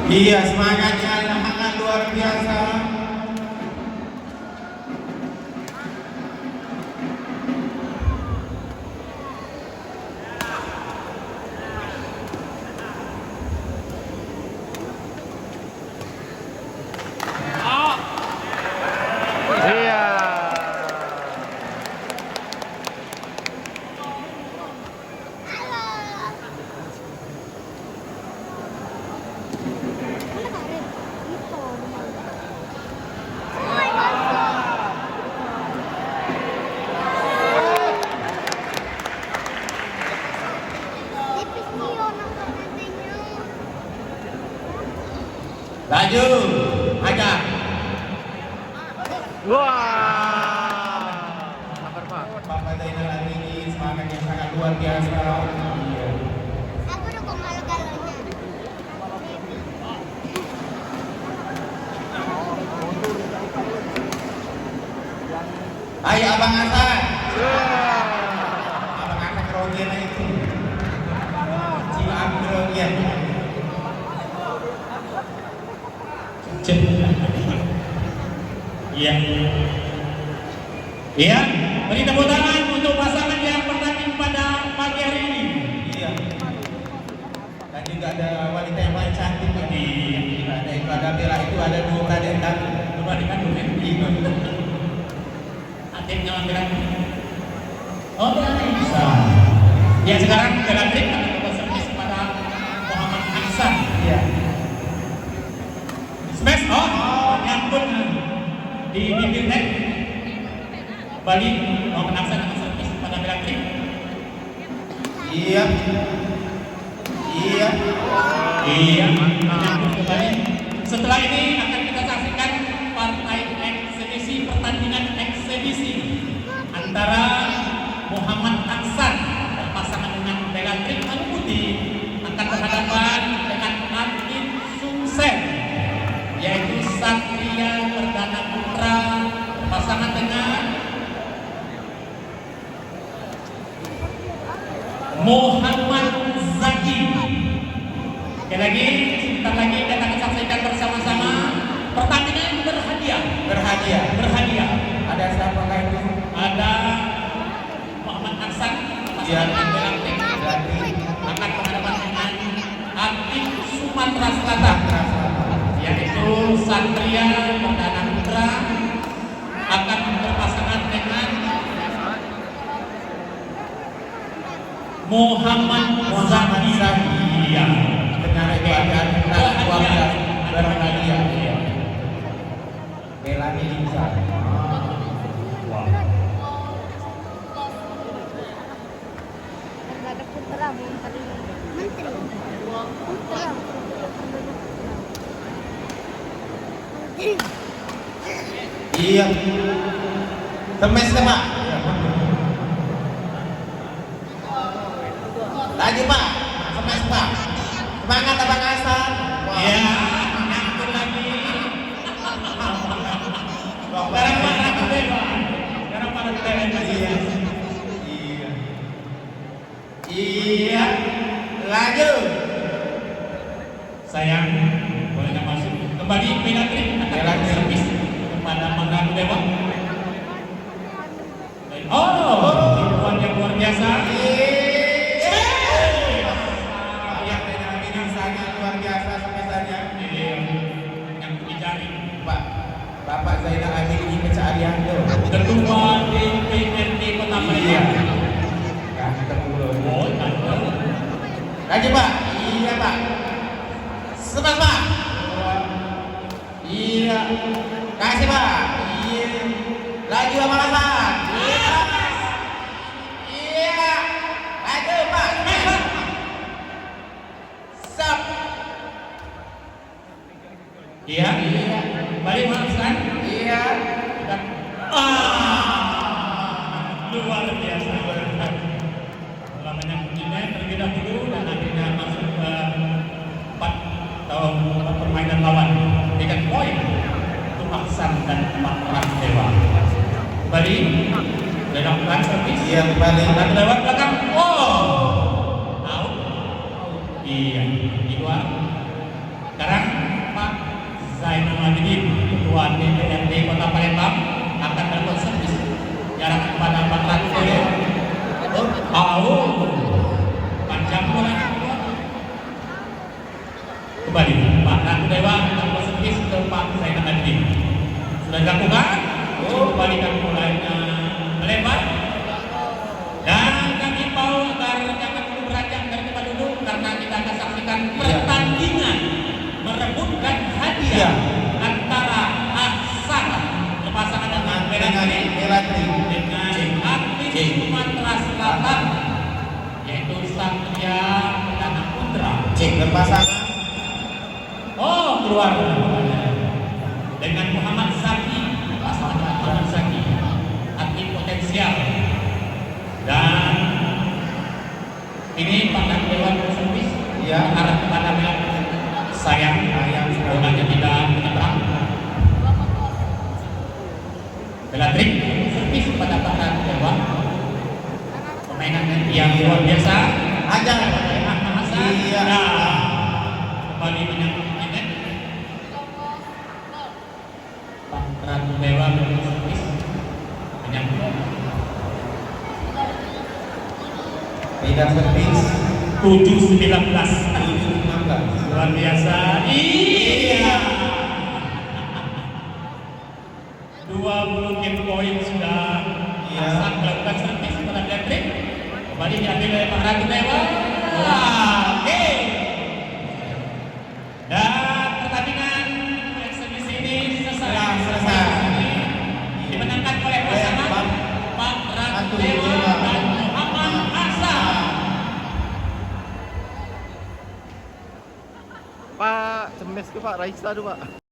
Iya, semangatnya sangat luar biasa. Laju, hajar. Wah. Sabar Pak. Bapak Zainal Abidin semangat yang sangat luar biasa. Iya. Aku dukung galo-galonya. Ayo Abang Hasan. Abang Hasan kerogian itu. Cilam kerogian. Iya. Iya, beri tepuk tangan untuk pasangan yang bertanding pada pagi hari ini. Iya. Dan juga ada wanita yang paling cantik tadi. Ada itu ada Bella itu ada dua adik dan dua adik kandung. Iya. Adiknya Bella. Oh, bisa. Ya sekarang Bella Trik akan berservis kepada Muhammad Aksan. Iya. Smash on, nyangkut di bibir net. Kembali Muhammad Aksan akan servis pada Bella Trik. Iya. Iya. Iya. Nyangkut kembali. Setelah ini akan kita saksikan partai eksebisi, pertandingan eksebisi antara Muhammad Aksan berpasangan dengan Bella Trik Anu Putih akan berhadapan dengan atlet sukses yaitu Satria Perdana Putra berpasangan dengan Muhammad Zaki. Sekali lagi, sebentar lagi kita akan saksikan bersama-sama pertandingan berhadiah. Berhadiah. Ada siapa itu? Ada Muhammad Aksan pasangan Bella Trik akan berhadapan dengan atlet Sumatera Selatan yaitu Satria Perdana Putra akan berpasangan dengan Muhammad Zaki. Ya, benar itu ada keluarga berhadiah. Bella Nisa. Ada putra menteri. Putra. Iya. Semes Pak. Lagi Pak. Semes Pak. Semangat Abang Hasan. Iya. Nyangkut lagi. Barang mana gede Pak? Barang mana gede masih. Iya. Iya. Lanjut. Sayang, boleh nggak masuk? Kembali Bella Trik akan servis kepada Mangganu Dewa. Oh, tipuan yang luar biasa. Yang ini sangat luar biasa sebenarnya. Yang dicari Pak Bapak Zainal Abidin Kecariando, Ketua DPRD Kota Palembang. Ya, ketemu dulu. Oh, lagi Pak. Iya Pak. Semangat Pak. Iya. Kasih Pak. Iya. Lagi Bapak Hasan. Iya. Iya. Lagi Pak. Sap. Iya. Iya. Balik Pak Hasan. Iya. Luar biasa. Lamanya kuncinya terlebih dahulu dan akhirnya masuk ke 4 tahun permainan lawan dengan poin untuk Aksan dan Mangganu Dewa. Kembali dilakukan servis. Iya kembali. Dan lewat belakang. Oh, out. Iya. Di luar. Sekarang berpasangan. Oh, keluar dengan Muhammad Zaki, pasangan Muhammad Zaki, atlet potensial. Dan ini Pak Dewan Servis Iya. arah kepada sayang, bolanya tidak menyeberang. Dengan trik servis kepada Pak Dewan, permainan yang luar biasa. Ajak. Hasan, Iya. nah, kembali menyambut net. Pak Ratu Dewa servis menyambut. Tidak servis. 7-19. 7-16. Luar biasa. Iya. 20 game point sudah Iya. Hasan melakukan servis kepada Patrick. Kembali diambil oleh Pak Ratu Dewa. Oke. Dan pertandingan eksebisi ini selesai. Ya, selesai. Dimenangkan oleh pasangan Pak Ratu Dewa dan Muhammad Hasan. Pak, cemes ke Pak Raisa tu Pak.